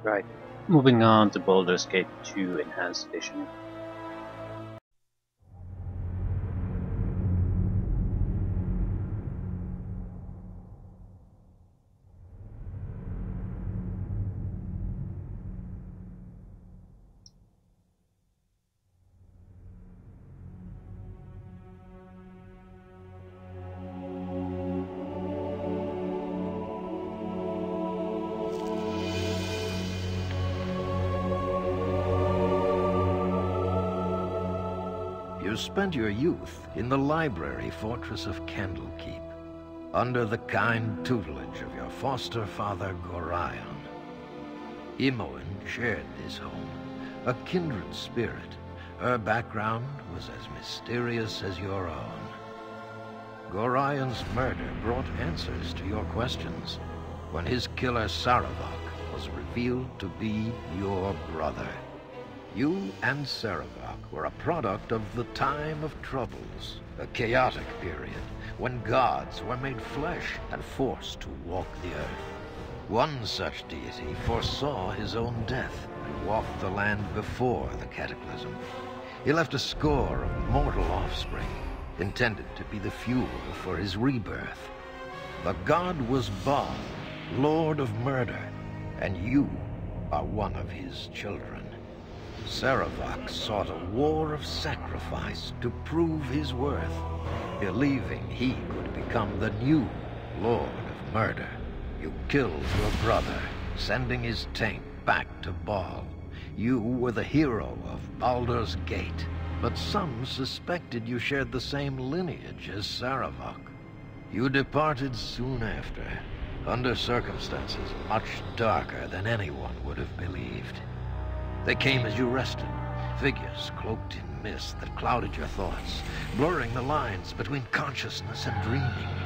Right. Moving on to Baldur's Gate 2 Enhanced Edition. You spent your youth in the library fortress of Candlekeep, under the kind tutelage of your foster father Gorion. Imoen shared this home, a kindred spirit. Her background was as mysterious as your own. Gorion's murder brought answers to your questions, when his killer Saravok was revealed to be your brother. You and Saravok were a product of the Time of Troubles, a chaotic period when gods were made flesh and forced to walk the earth. One such deity foresaw his own death and walked the land before the cataclysm. He left a score of mortal offspring, intended to be the fuel for his rebirth. The god was Baal, Lord of Murder, and you are one of his children. Saravok sought a war of sacrifice to prove his worth, believing he could become the new Lord of Murder. You killed your brother, sending his taint back to Baal. You were the hero of Baldur's Gate, but some suspected you shared the same lineage as Saravok. You departed soon after, under circumstances much darker than anyone would have believed. They came as you rested, figures cloaked in mist that clouded your thoughts, blurring the lines between consciousness and dreaming.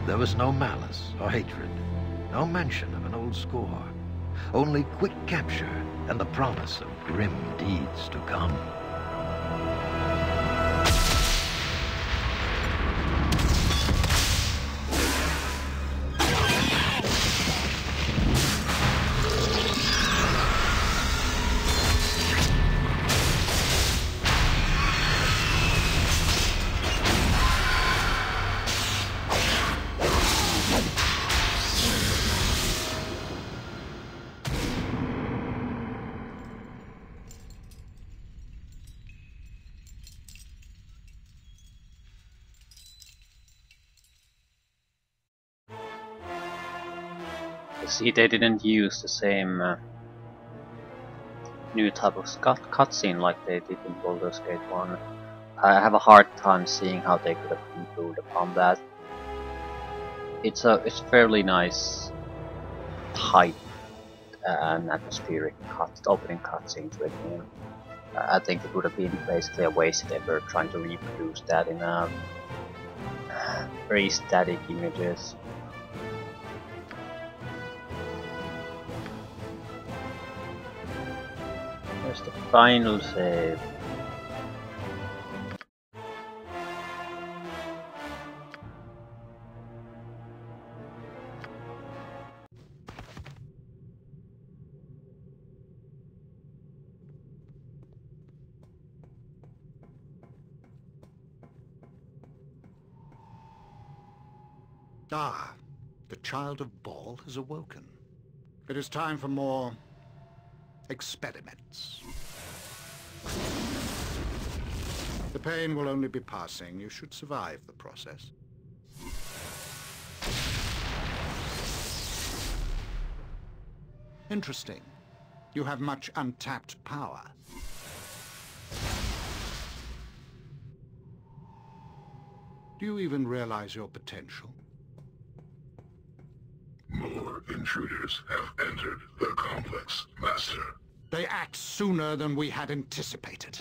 There was no malice or hatred, no mention of an old score, only quick capture and the promise of grim deeds to come. See, they didn't use the same new type of cutscene like they did in Baldur's Gate 1. I have a hard time seeing how they could have improved upon that. It's fairly nice, tight and atmospheric opening cutscenes with him. I think it would have been basically a wasted effort trying to reproduce that in very static images. There's the final save. Ah, the child of Baal has awoken. It is time for more experiments. The pain will only be passing. You should survive the process. Interesting. You have much untapped power. Do you even realize your potential? More intruders have entered the complex, Master. They act sooner than we had anticipated.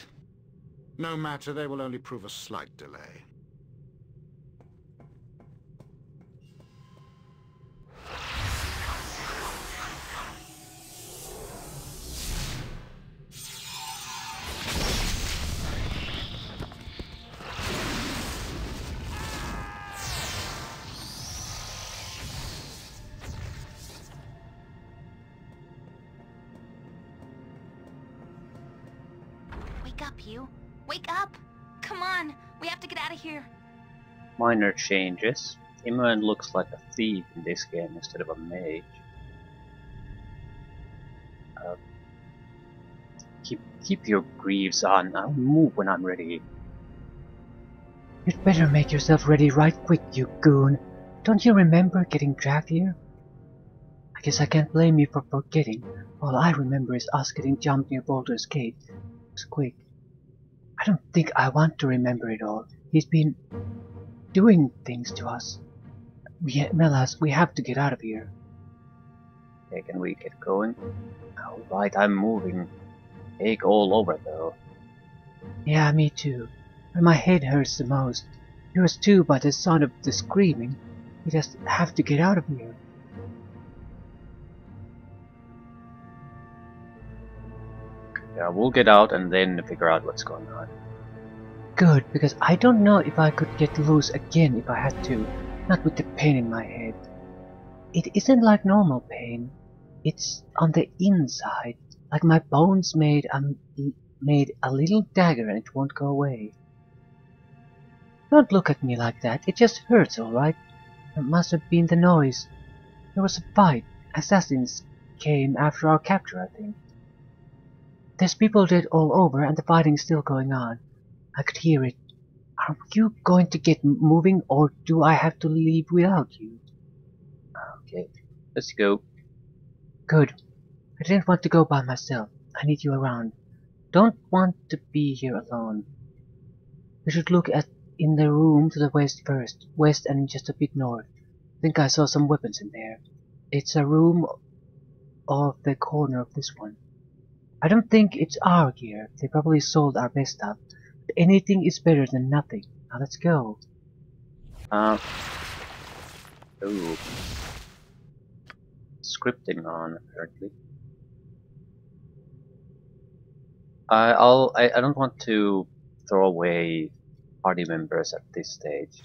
No matter, they will only prove a slight delay. Wake up, you. Wake up! Come on, we have to get out of here. Minor changes. Imoen looks like a thief in this game instead of a mage. Keep your greaves on. I'll move when I'm ready. You'd better make yourself ready right quick, you goon. Don't you remember getting dragged here? I guess I can't blame you for forgetting. All I remember is us getting jumped near Baldur's Gate. It was quick. I don't think I want to remember it all. He's been doing things to us. Melas, we have to get out of here. Okay, can we get going? Alright, I'm moving. Ache all over though. Yeah, me too. But my head hurts the most. Yours too by the sound of the screaming. We just have to get out of here. Yeah, we'll get out and then figure out what's going on. Good, because I don't know if I could get loose again if I had to. Not with the pain in my head. It isn't like normal pain. It's on the inside. Like my bones made a little dagger and it won't go away. Don't look at me like that. It just hurts, alright? It must have been the noise. There was a fight. Assassins came after our capture, I think. There's people dead all over and the fighting's still going on. I could hear it. Are you going to get moving or do I have to leave without you? Okay, let's go. Good. I didn't want to go by myself. I need you around. Don't want to be here alone. We should look in the room to the west first. West and just a bit north. I think I saw some weapons in there. It's a room off the corner of this one. I don't think it's our gear. They probably sold our best stuff. But anything is better than nothing. Now let's go. Ooh. Scripting on, apparently. I don't want to throw away party members at this stage.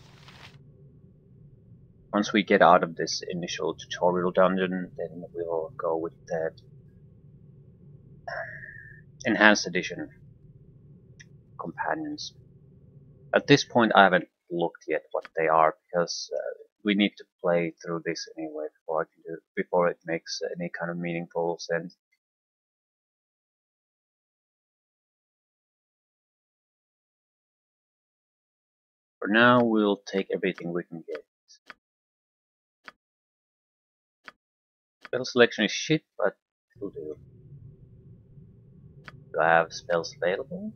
Once we get out of this initial tutorial dungeon, then we'll go with the enhanced edition companions. At this point I haven't looked yet what they are because we need to play through this anyway before it makes any kind of meaningful sense. For now we'll take everything we can get. Spell selection is shit, but it'll do. Do I have spells available?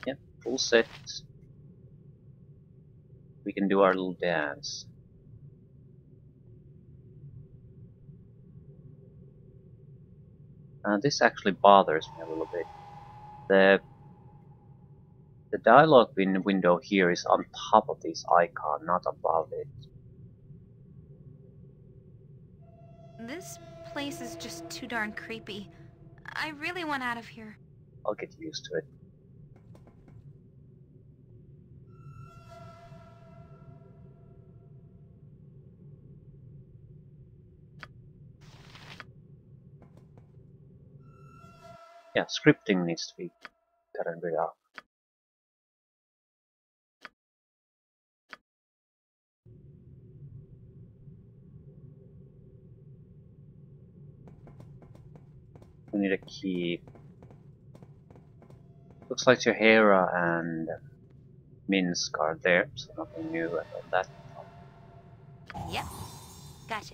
Yep, full set. We can do our little dance. This actually bothers me a little bit. The dialogue window here is on top of this icon, not above it. This place is just too darn creepy. I really want out of here. I'll get used to it. Yeah, scripting needs to be gotten rid of. We need a key. Looks like Jahera and Minsk are there, so nothing new about that. Yep, gotcha.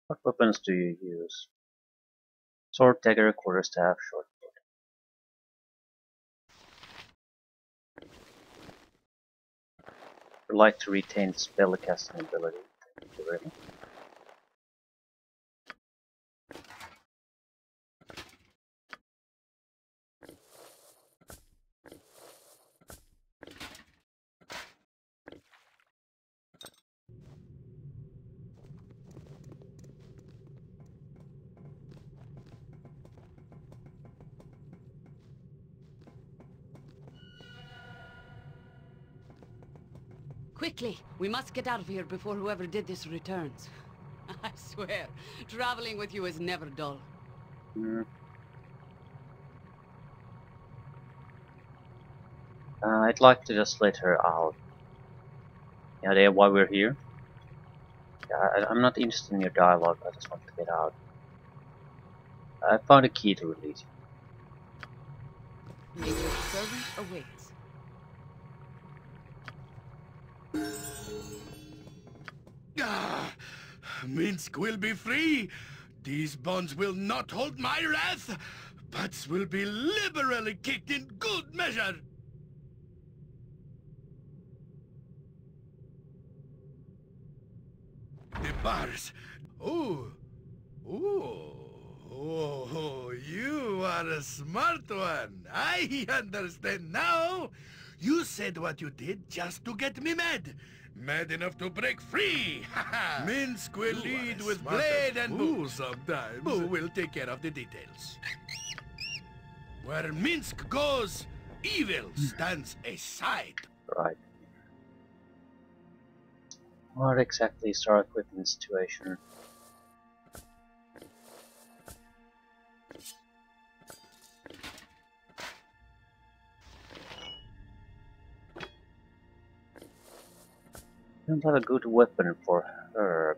What weapons do you use? Sword, dagger, quarterstaff, short sword. Would like to retain spellcasting ability. Thank you very much. Quickly! We must get out of here before whoever did this returns. I swear, traveling with you is never dull. I'd like to just let her out. Any idea why we're here? Yeah, I'm not interested in your dialogue, I just want to get out. I found a key to release you. Your servant awaits. Ah, Minsk will be free. These bonds will not hold my wrath, but will be liberally kicked in good measure. The bars. Ooh. Oh, you are a smart one. I understand now. You said what you did just to get me mad. Mad enough to break free! Minsk will lead with blade and bow sometimes. Boo will take care of the details. Where Minsk goes, evil stands aside. Right. What exactly is our equipment situation? I don't have a good weapon for her.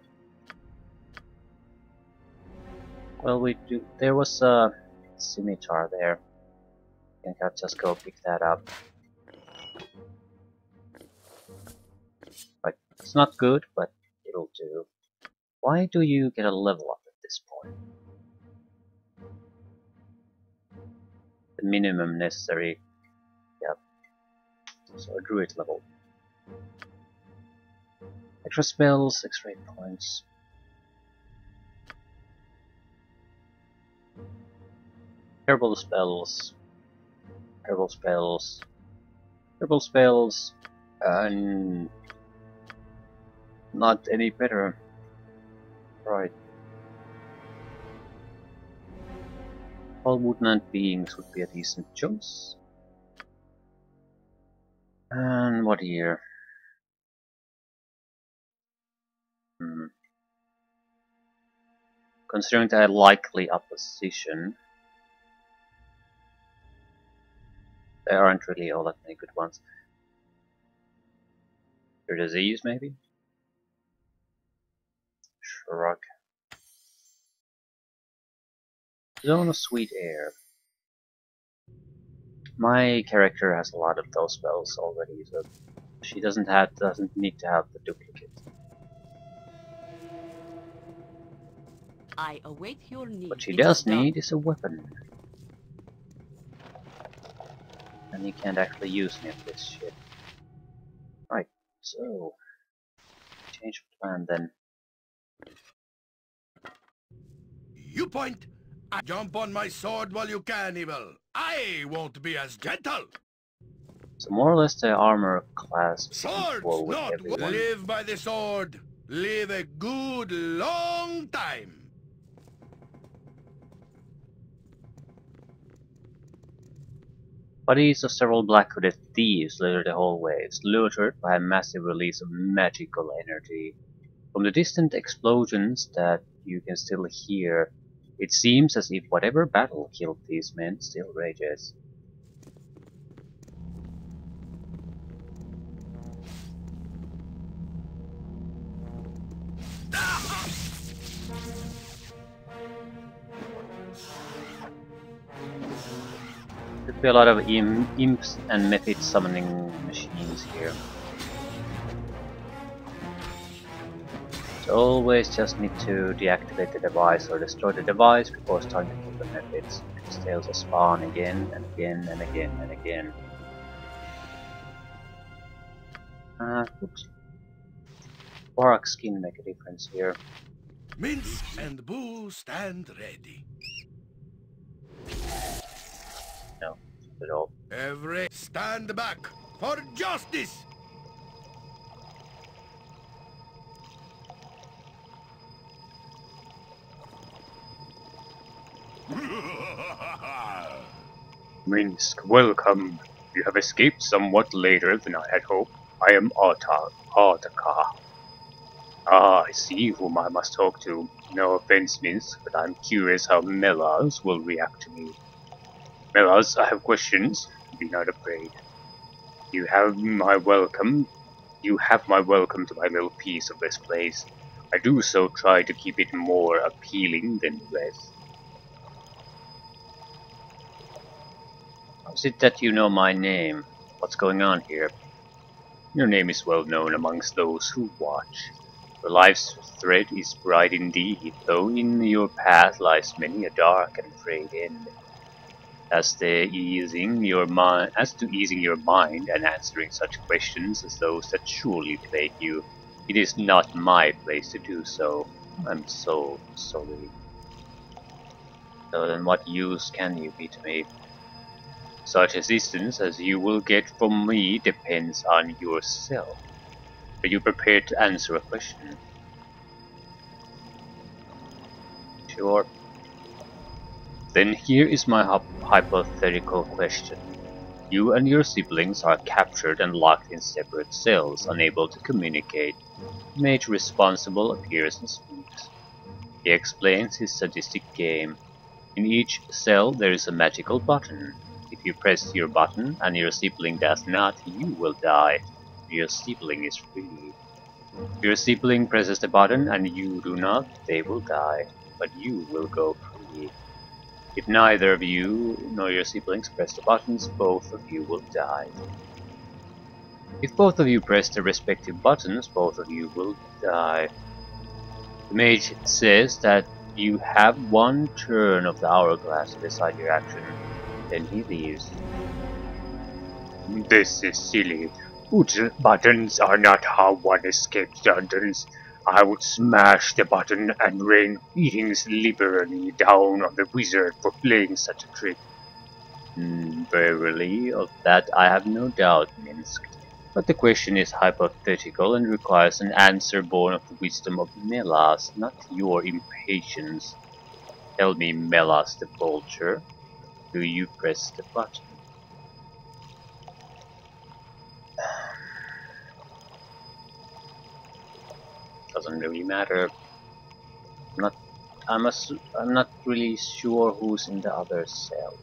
Well, we do. There was a scimitar there. I think I'll just go pick that up. Like, it's not good, but it'll do. Why do you get a level up at this point? The minimum necessary. Yep. So a druid level. Extra spells, extra hit points. Herbal spells. Herbal spells. Herbal spells. And not any better. Right. All woodland beings would be a decent choice. And what here? Considering the likely opposition, there aren't really all that many good ones. Your disease, maybe? Shrug. Zone of Sweet Air. My character has a lot of those spells already, so she doesn't need to have the duplicate. I await your need. What she does need is a weapon. And you can't actually use any of this shit. Right, so change of plan then. You point. I jump on my sword while you can, evil. I won't be as gentle. So more or less the armor class is Swords, equal with not everyone. live by the sword. Live a good long time. Bodies of several black-hooded thieves litter the hallways, lured by a massive release of magical energy. From the distant explosions that you can still hear, it seems as if whatever battle killed these men still rages. Could be a lot of imps and method summoning machines here. always just need to deactivate the device or destroy the device before starting to kill the methods, because they'll just spawn again and again and again and again. Oops. Warrock skin make a difference here. Minsk and Boo stand ready. No, not at all. Every stand back for justice! Minsk, welcome. You have escaped somewhat later than I had hoped. I am Artaka. Ah, I see whom I must talk to. No offense, Minsk, but I'm curious how Melas will react to me. Melas, I have questions. Be not afraid. You have my welcome. You have my welcome to my little piece of this place. I do so try to keep it more appealing than the rest. How is it that you know my name? What's going on here? Your name is well known amongst those who watch. Your life's thread is bright indeed, though in your path lies many a dark and frayed end. As to easing your mind and answering such questions as those that surely plague you, it is not my place to do so. I'm so sorry. So then what use can you be to me? Such assistance as you will get from me depends on yourself. Are you prepared to answer a question? Sure. Then here is my hypothetical question. You and your siblings are captured and locked in separate cells, unable to communicate. Mage Responsible appears and speaks. He explains his sadistic game. In each cell there is a magical button. If you press your button and your sibling does not, you will die. Your sibling is free. If your sibling presses the button and you do not, they will die, but you will go free. If neither of you nor your siblings press the buttons, both of you will die. If both of you press the respective buttons, both of you will die. The mage says that you have one turn of the hourglass to decide your action, then he leaves. This is silly. Buttons are not how one escapes dungeons. I would smash the button and rain beatings liberally down on the wizard for playing such a trick. Verily, of that I have no doubt, Minsk. But the question is hypothetical and requires an answer born of the wisdom of Melas, not your impatience. Tell me, Melas the Vulture, do you press the button? Doesn't really matter. I'm not really sure who's in the other cell.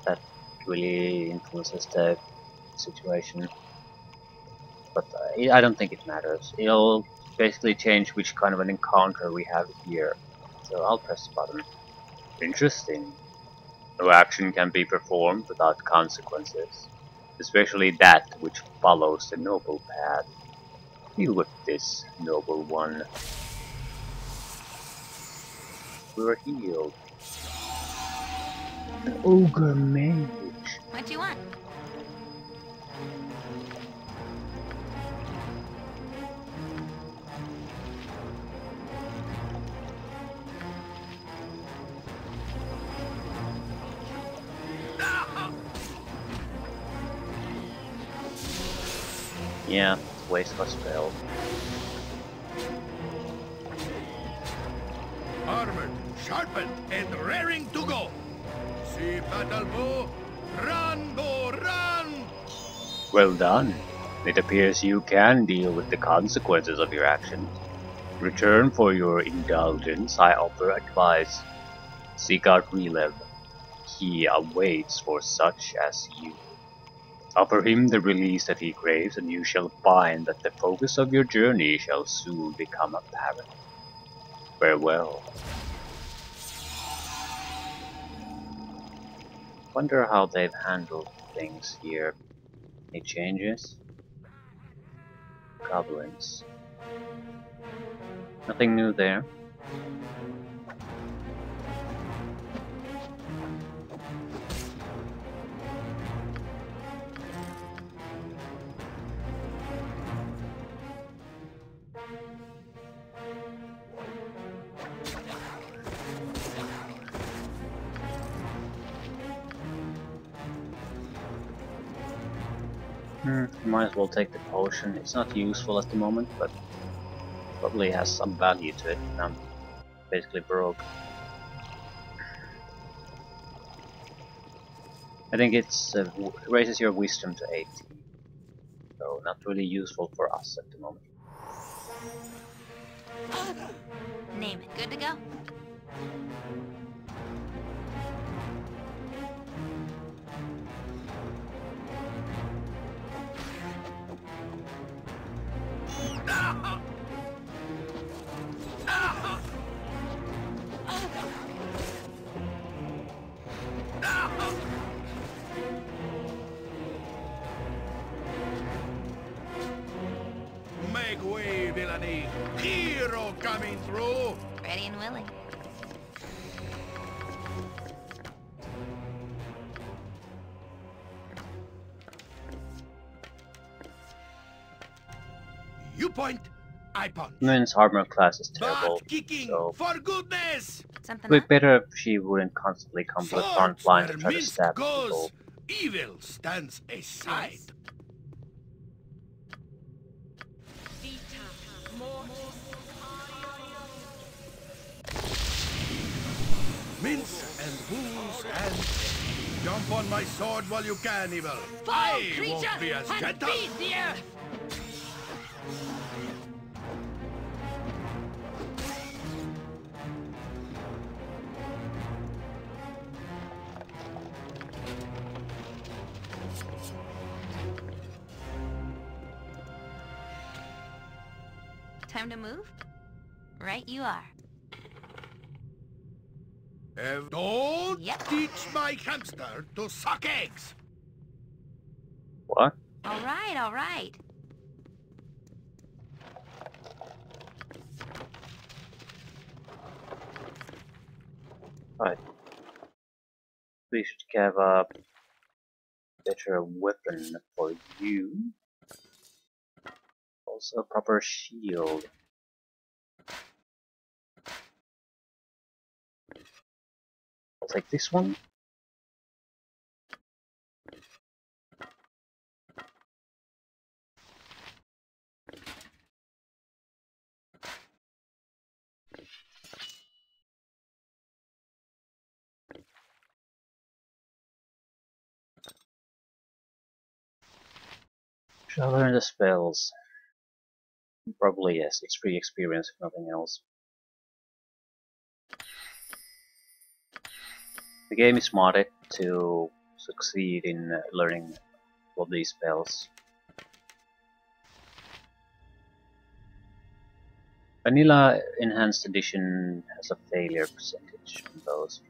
That really influences the situation. But I don't think it matters. It'll basically change which kind of an encounter we have here. So I'll press the button. Interesting. No action can be performed without consequences, especially that which follows the noble path. Deal with this, noble one. We're healed. An ogre mage. What do you want? Yeah, waste a spell. Armored, sharpened, and raring to go. See battle bow. Run, bow, run! Well done. It appears you can deal with the consequences of your actions. In return for your indulgence, I offer advice. Seek out Relev. He awaits for such as you. Offer him the release that he craves, and you shall find that the focus of your journey shall soon become apparent. Farewell. Wonder how they've handled things here. Any changes? Goblins. Nothing new there. Might as well take the potion. It's not useful at the moment, but probably has some value to it. I'm basically broke. I think it's raises your wisdom to 18, so not really useful for us at the moment. Name it. Good to go? Make way, villainy! Hero coming through! Ready and willing. You point, I punch. Moon's armor class is terrible, Butt kicking, so for goodness! Something it'd up? be better if she wouldn't constantly come to the front Swords line to where try to Minsk stab goes, people. evil stands aside. Mince and booze and jump on my sword while you can, evil. I won't be as gentle. Beat the earth! Time to move? Right you are. Don't Yep. teach my hamster to suck eggs. What? Alright, alright. Right. We should have a better weapon for you. Also a proper shield. I'll take this one. Shall I learn the spells? Probably yes, it's free experience if nothing else. The game is modded to succeed in learning all these spells. Vanilla Enhanced Edition has a failure percentage on those.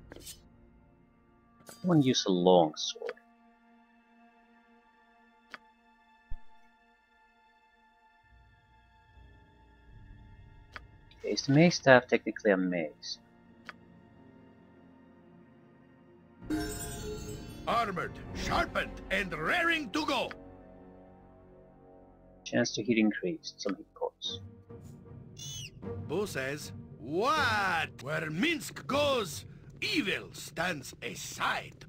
I want to use a long sword. Okay, is the mace staff technically a mace? Armored, sharpened, and raring to go. Chance to hit increased, some hit points. Boo says, what? Where Minsk goes, evil stands aside.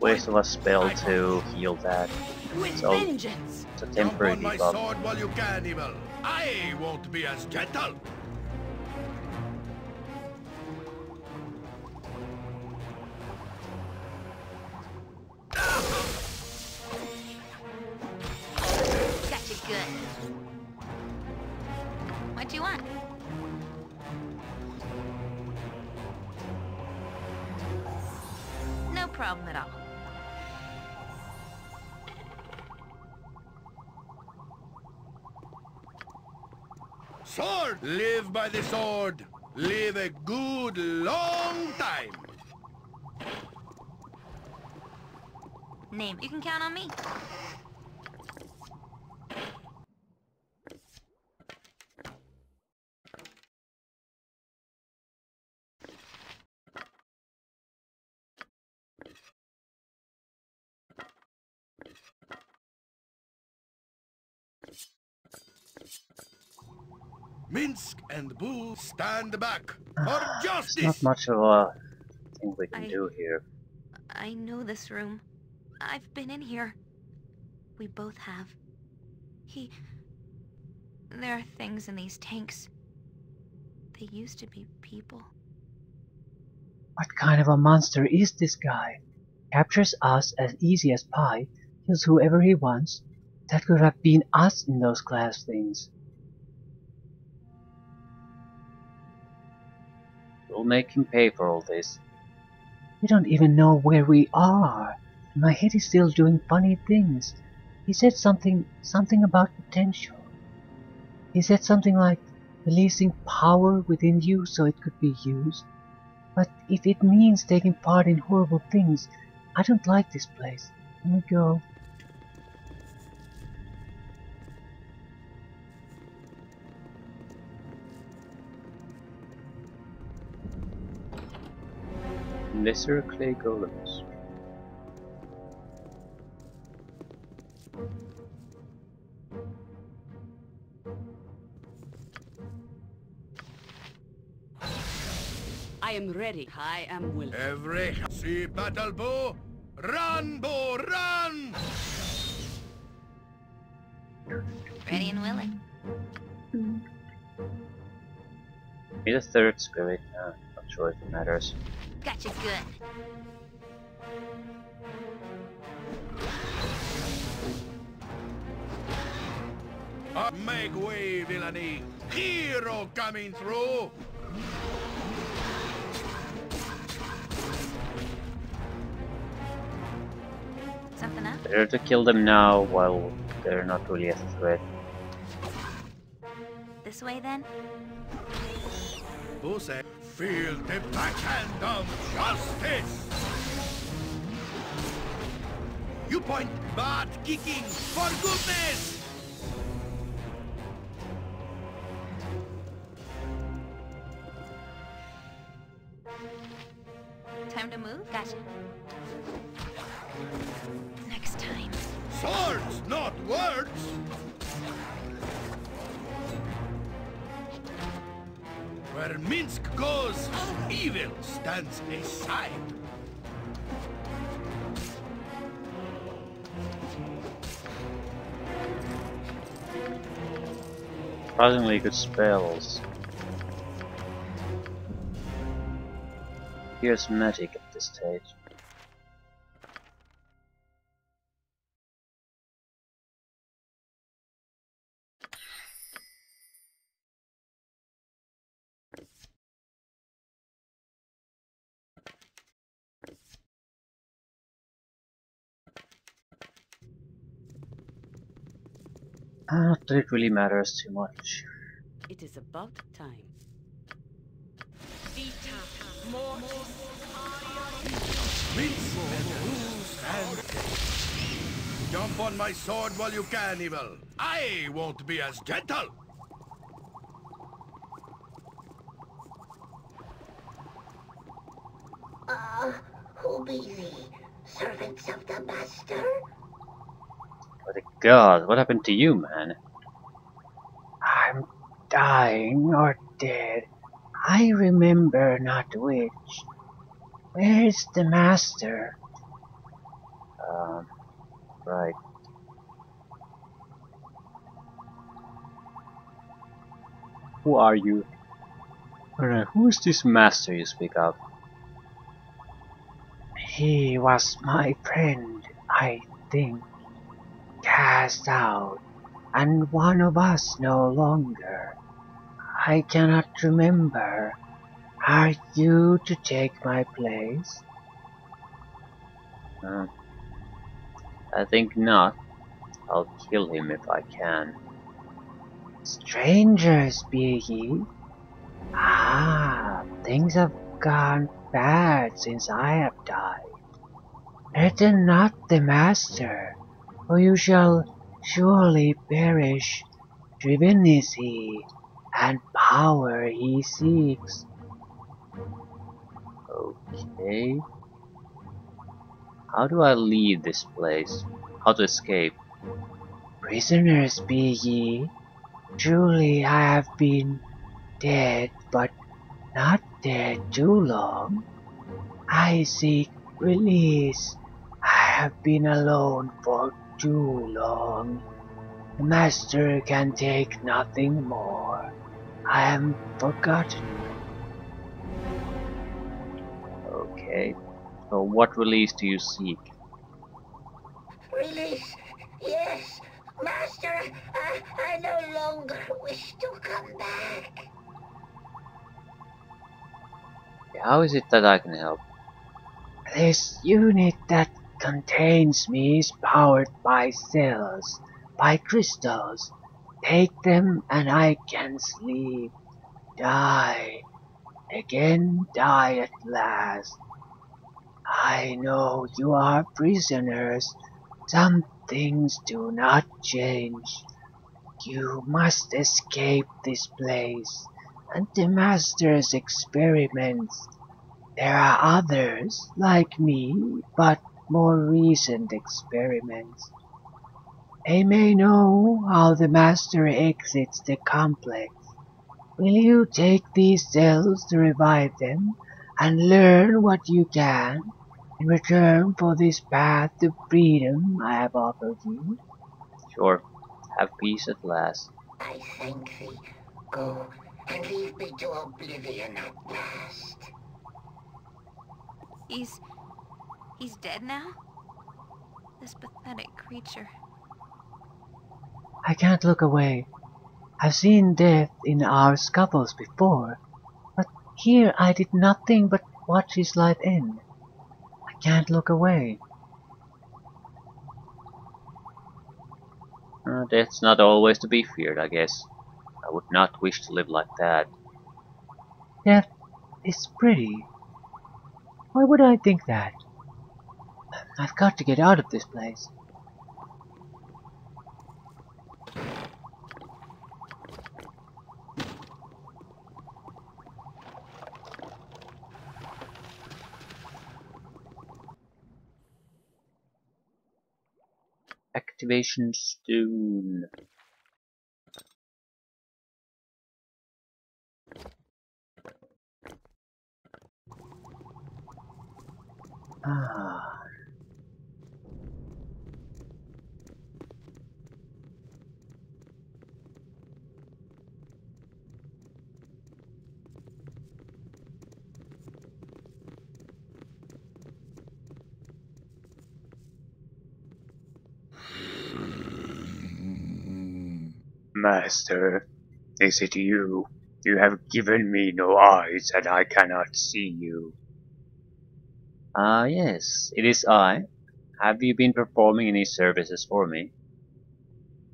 Waste of a spell to heal that. With So vengeance! it's a Jump temporary on my debuff. sword while you can, evil. I won't be as gentle. Got you good. What you want? No problem at all. Sword! Live by the sword. Live a good long time. Name. You can count on me. Minsk and Boo, stand back for There's not justice! much of a thing we can do here. I know this room. I've been in here. We both have. There are things in these tanks. They used to be people. What kind of a monster is this guy? Captures us as easy as pie, kills whoever he wants. That could have been us in those glass things. We'll make him pay for all this. We don't even know where we are, and my head is still doing funny things. He said something about potential. He said something like releasing power within you so it could be used. But if it means taking part in horrible things, I don't like this place. Let me go. Lesser clay golems. I am ready. I am willing. Every see battle bow, run bow, run! Ready and willing. Need a third spirit. Not sure if it matters. Gotcha good. Make way, villainy! Hero coming through! Something up? Better to kill them now while they're not really a threat. This way then? Who said, feel the backhand of justice! You point butt kicking for goodness! Time to move? Gotcha. Next time. Swords, not words! Where Minsk goes, evil stands aside. Surprisingly good spells. Here's magic at this stage. Not that it really matters too much. It is about time. Minsk and lose and jump on my sword while you can, evil. I won't be as gentle. Who be thee? Servants of the Master? What the god, what happened to you, man? I'm dying or dead. I remember not which. Where's the master? Right. Who are you? Who is this master you speak of? He was my friend, I think. Cast out, and one of us no longer. I cannot remember. Are you to take my place? I think not. I'll kill him if I can. Strangers be ye? I Things have gone bad since I have died. Threaten not the Master, or you shall surely perish. Driven is he, and power he seeks. Okay. How do I leave this place? How to escape? Prisoners be ye. Truly I have been dead, but not dead too long. I seek release. I have been alone for too long. The Master can take nothing more. I am forgotten. Okay. So what release do you seek? Release. Yes. Master, I no longer wish to come back. How is it that I can help? This unit that contains me is powered by cells, by crystals. Take them and I can sleep, die, again die at last. I know you are prisoners. Some things do not change. You must escape this place and the Master's experiments. There are others, like me, but more recent experiments. They may know how the Master exits the complex. Will you take these cells to revive them and learn what you can in return for this path to freedom I have offered you? Sure. Have peace at last. I thank thee. Go and leave me to oblivion at last. He's dead now? This pathetic creature. I can't look away. I've seen death in our scuffles before, but here I did nothing but watch his life end. I can't look away. Death's not always to be feared, I guess. I would not wish to live like that. Death is pretty. Why would I think that? I've got to get out of this place. Activation soon. Ah. Master, is it you? You have given me no eyes, and I cannot see you. Ah, yes, it is I. Have you been performing any services for me?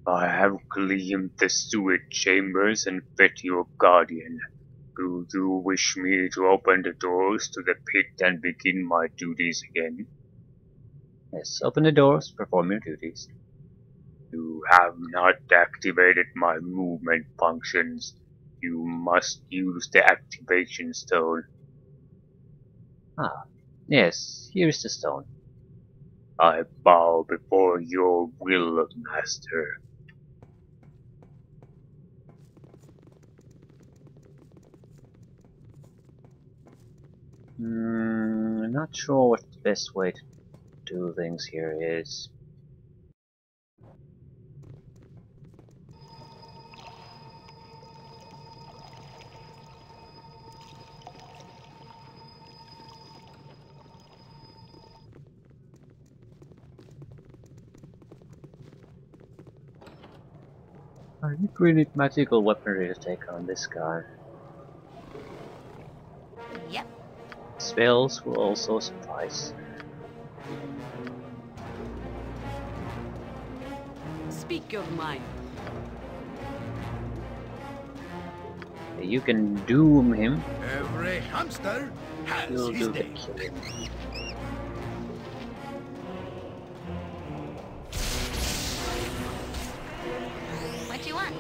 I have cleaned the sewage chambers and fed your guardian. Do you wish me to open the doors to the pit and begin my duties again? Yes, open the doors, perform your duties. You have not activated my movement functions. You must use the activation stone. Ah, yes, here is the stone. I bow before your will, Master. Not sure what the best way to do things here is. I really need magical weaponry to take on this guy. Yep. Spells will also suffice. Speak your mind. You can doom him. Every hamster has You'll his do the day. killing. What you want?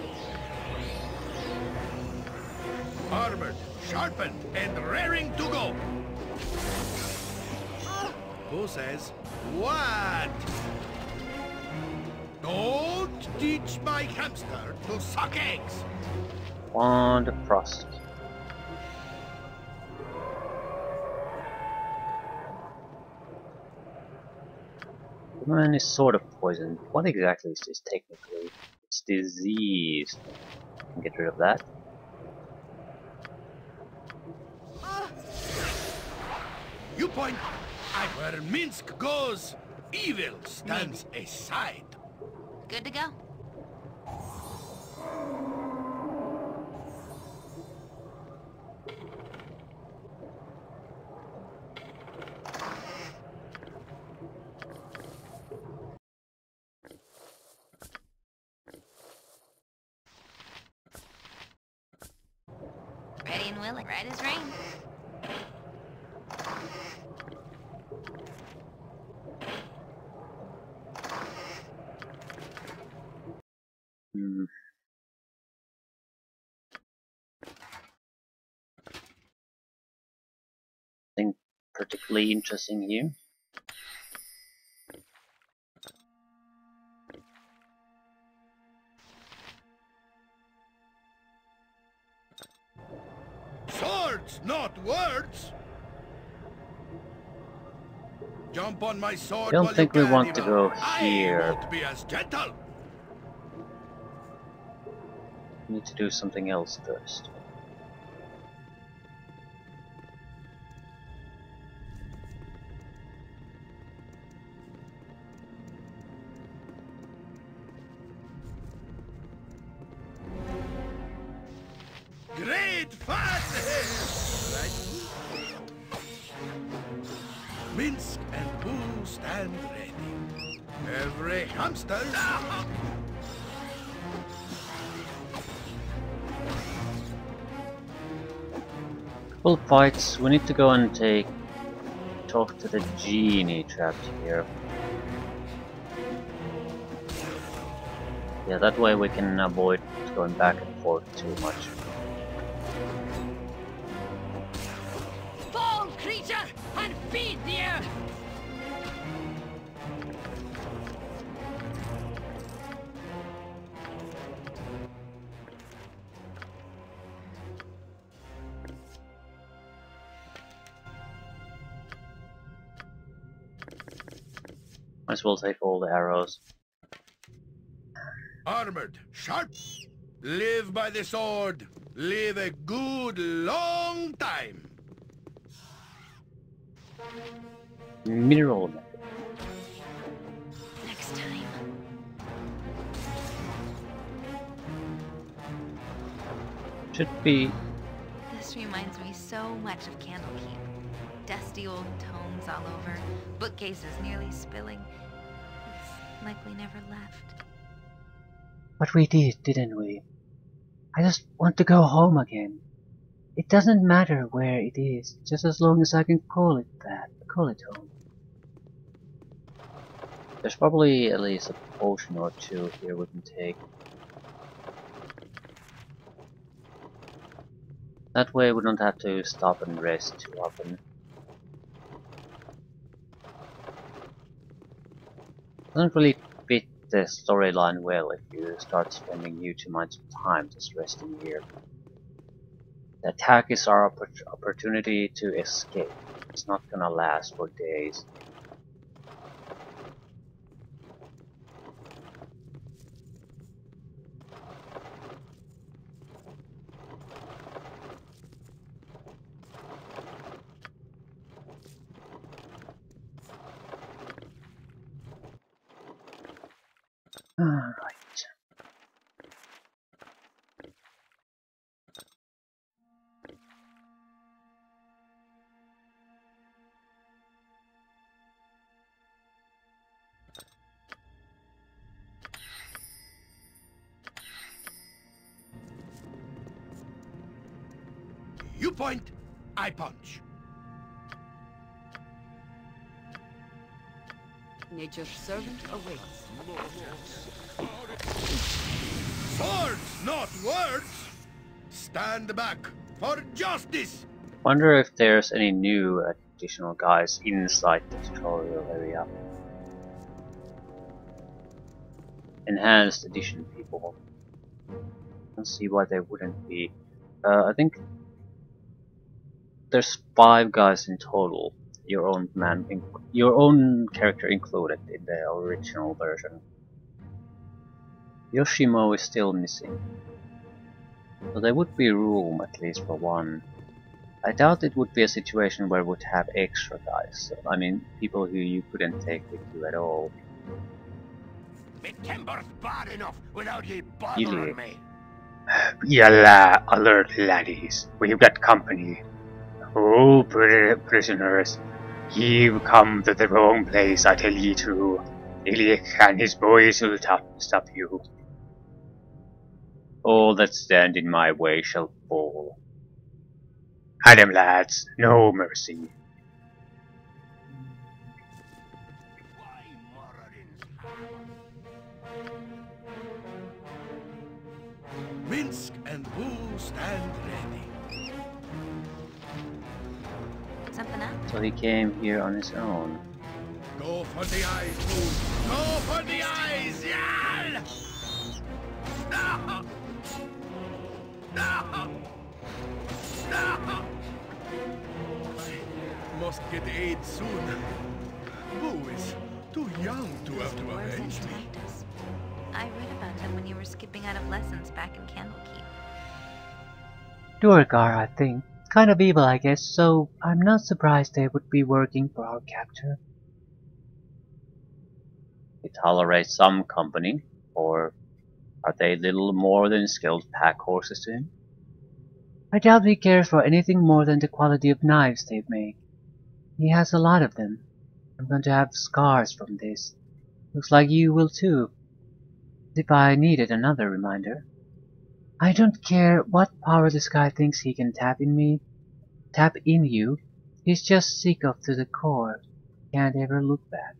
Armored, sharpened, and raring to go. Who says what? Don't teach my hamster to suck eggs. On the frost. The man is sort of poisoned. What exactly is this technically? It's disease. Get rid of that. You point, and where Minsk goes, evil stands aside. Good to go. Ready and willing, right as rain. Nothing particularly interesting here. Swords, not words. Jump on my sword. I don't while think you we can, want to Eva. go I here. won't be as gentle. We need to do something else first. Great fun! Right? Minsk and Boo stand ready. Every hamster. Couple fights. We need to go and talk to the genie trapped here. Yeah, that way we can avoid going back and forth too much. Fall, creature, and feed the earth! Might as well take all the arrows. Armored, sharp. Live by the sword. Live a good long time. Mineral. Next time. Should be. This reminds me so much of Candlekeep. Dusty old tomes all over, bookcases nearly spilling. It's like we never left. But we did, didn't we? I just want to go home again. It doesn't matter where it is, just as long as I can call it that, call it home. There's probably at least a potion or two here we can take. That way we don't have to stop and rest too often. Doesn't really fit the storyline well if you start spending huge amounts of time just resting here. The attack is our opportunity to escape. It's not gonna last for days. Alright. point, I punch. Nature's servant awaits. Swords, not words! Stand back for justice! Wonder if there's any new additional guys inside the tutorial area. Enhanced edition people. Don't see why they wouldn't be. I think there's 5 guys in total. Your own character included in the original version. Yoshimo is still missing, so there would be room at least for one. I doubt it would be a situation where we'd have extra guys. So, I mean, people who you couldn't take with you at all. My temper's bad enough without ye Easily. bothering me. Yalla, alert laddies, we've got company. Oh, prisoners, you've come to the wrong place, I tell ye true. Ilik and his boys will stop you. All that stand in my way shall fall. Adam lads, no mercy. Minsk and Wu stand ready. Something up? So he came here on his own. Go for the eyes, Wu. Go for the eyes, Yal! No! No! No! I must get aid soon. Wu is too young to have to avenge me. Tactus. I read about them when you were skipping out of lessons back in Candlekeep. Duergar, I think. Kind of evil, I guess, so I'm not surprised they would be working for our captor. They tolerate some company, or are they little more than skilled pack horses to him? I doubt he cares for anything more than the quality of knives they make. He has a lot of them. I'm going to have scars from this. Looks like you will too. As if I needed another reminder. I don't care what power this guy thinks he can tap in you. He's just sick of to the core. Can't ever look back.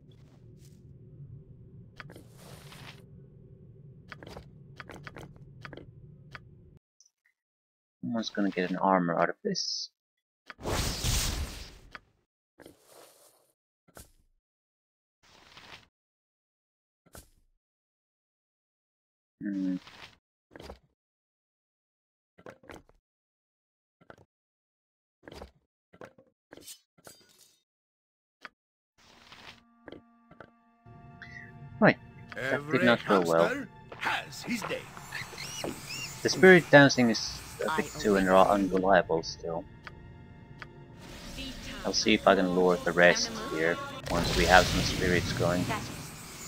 Someone's gonna get an armor out of this. Right, that did not go well. Has his day. The spirit dancing is a bit too unreliable still. I'll see if I can lure the rest here, once we have some spirits going.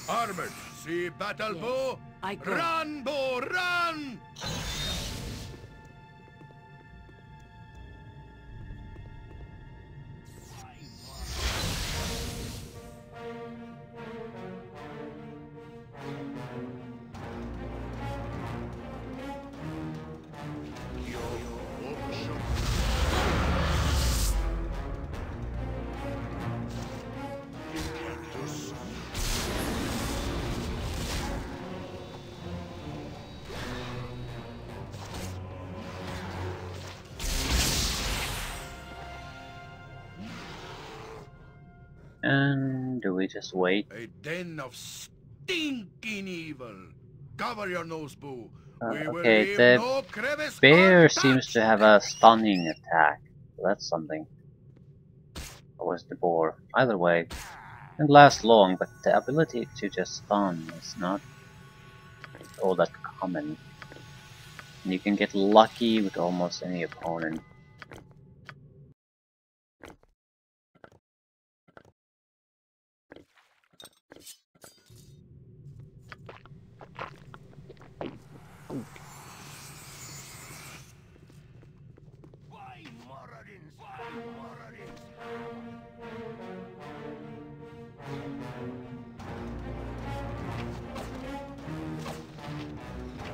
Armored, see battle bow. I go. Run, bow, run! And do we just wait? A den of stinking evil. Cover your nose, boo. We will Okay, leave the no crevice bear untouched. seems to have a stunning attack. So that's something. Or was the boar? Either way, it lasts long, but the ability to just stun is not all that common. And you can get lucky with almost any opponent.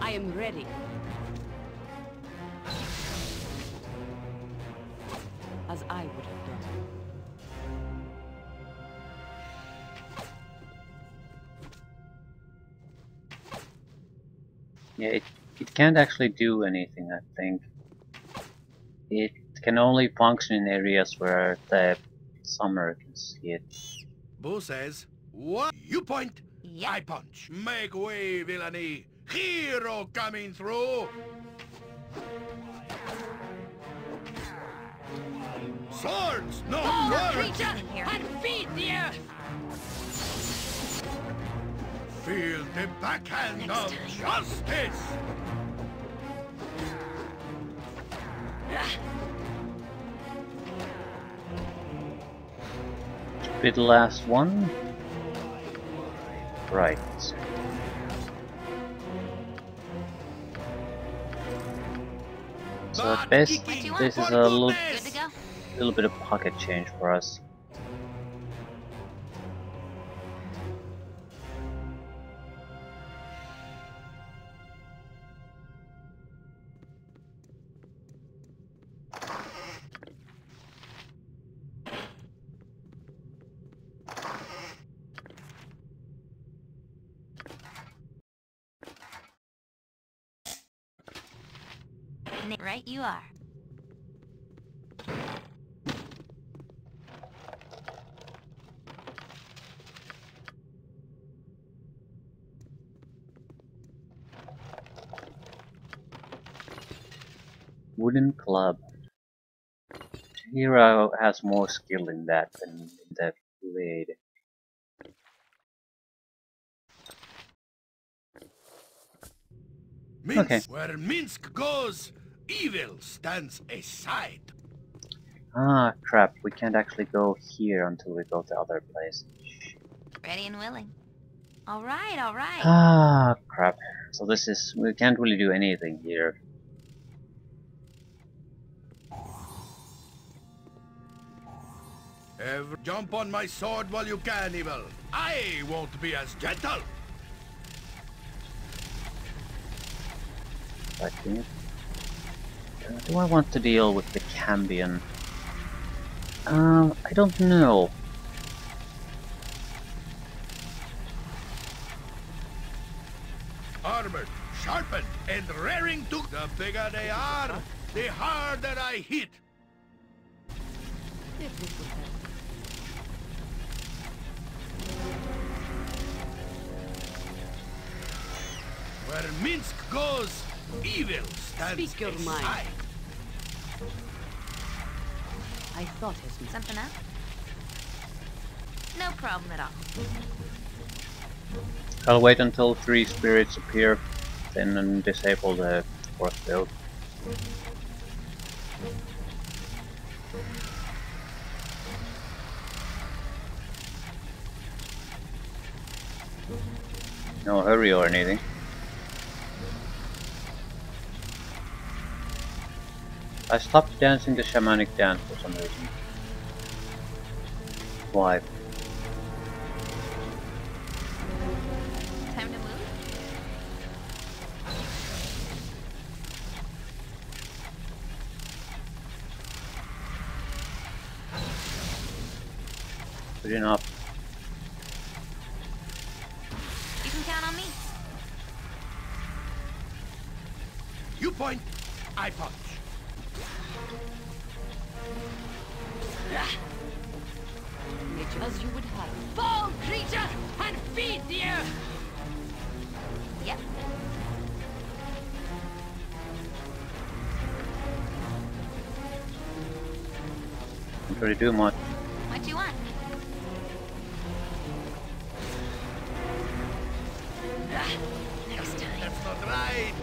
I am ready. Yeah, it can't actually do anything, I think. It can only function in areas where the summer can see it. Boo says, what? You point, Yep. I punch. Make way, villainy. Hero coming through. Swords, no words. Creature, and feed the earth! Feel the backhand Next of time. justice. Be the last one. Right. So at best, What do you this want? is a Good to go? little bit of pocket change for us. Right you are. Wooden club. Hero has more skill in that than in the blade. Minsk, Okay. where Minsk goes, evil stands aside. Ah, crap, we can't actually go here until we go to other place. Ready and willing. Alright, alright. Ah, crap. So this is... we can't really do anything here. Ever jump on my sword while you can, evil. I won't be as gentle. I think. Do I want to deal with the Cambion? I don't know. Armored, sharpened, and raring to... The bigger they are, the harder I hit. If this will help. Where Minsk goes, evil stands Speak your mind. aside. I thought as much. Something up? No problem at all. I'll wait until 3 spirits appear, then disable the 4th build. No hurry or anything. I stopped dancing the shamanic dance for some reason. Why? Time to move? Good enough. You can count on me. You point, I punch. As you would have. Fall, creature, and feed the earth! Yep. Can't really do much. What do you want? Next time. That's not right.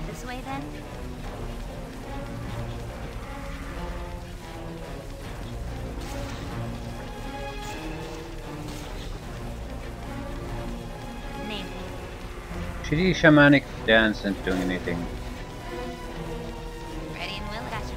This way then? Name it. Shitty shamanic dance isn't doing anything. Ready and willing. Gotcha.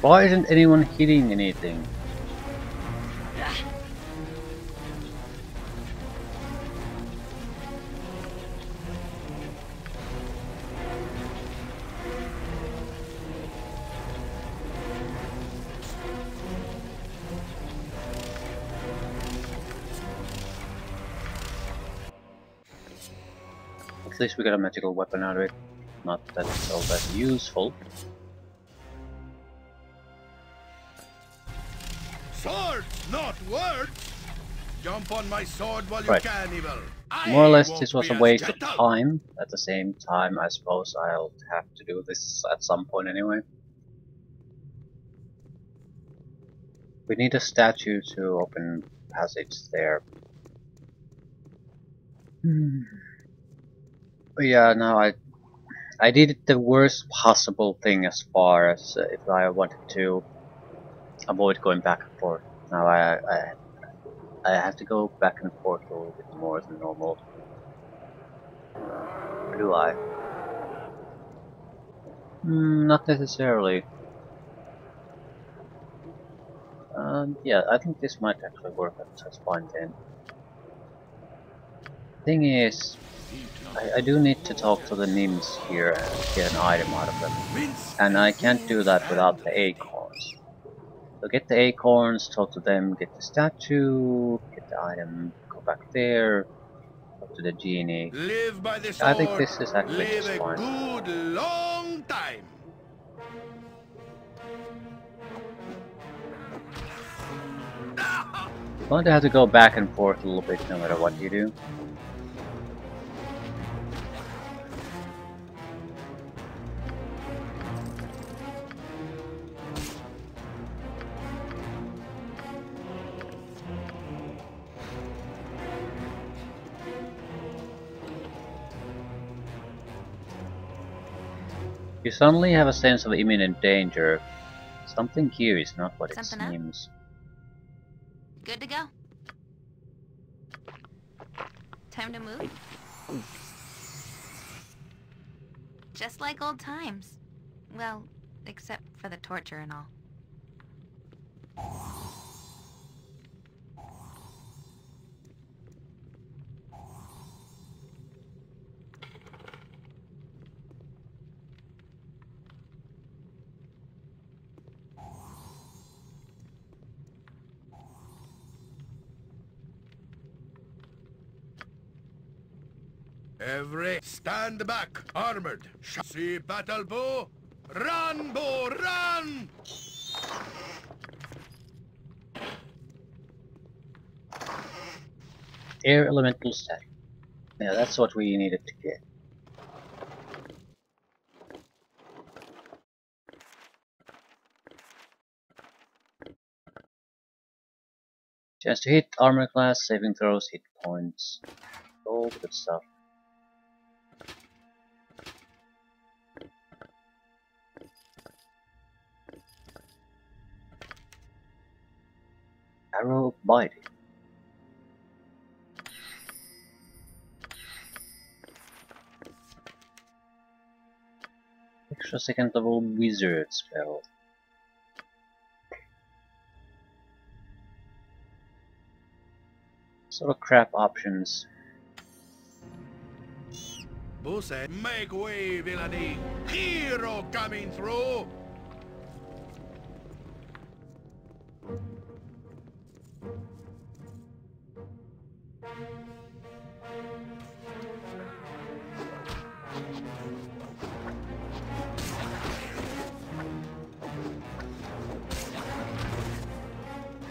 Why isn't anyone hitting anything? At least we got a magical weapon out of it. Not that it's all that useful. Swords, not words! Jump on my sword while you Right. can, evil. More or less I this won't was be a as waste of gentle. time. At the same time, I suppose I'll have to do this at some point anyway. We need a statue to open passage there. But yeah, now I did the worst possible thing as far as if I wanted to avoid going back and forth. Now I have to go back and forth a little bit more than normal. Or do I? Not necessarily. Yeah, I think this might actually work out just fine then. Thing is, I do need to talk to the nymphs here and get an item out of them. And I can't do that without the acorns. So get the acorns, talk to them, get the statue, get the item, go back there, talk to the genie. Live by the I think sword. this is actually Live just a fine. good long time. You're going to have to go back and forth a little bit no matter what you do. You suddenly have a sense of imminent danger. Something here is not what it Something up? seems. Good to go. Time to move. Just like old times. Well, except for the torture and all. Every stand back, armored. See battle bow. Run, bow, run! Air elemental static. Yeah, that's what we needed to get. Chance to hit, armor class, saving throws, hit points. All good stuff. Arrow of biting. Extra second level wizard spell. Sort of crap options. Boo said, make way, villainy. Hero coming through.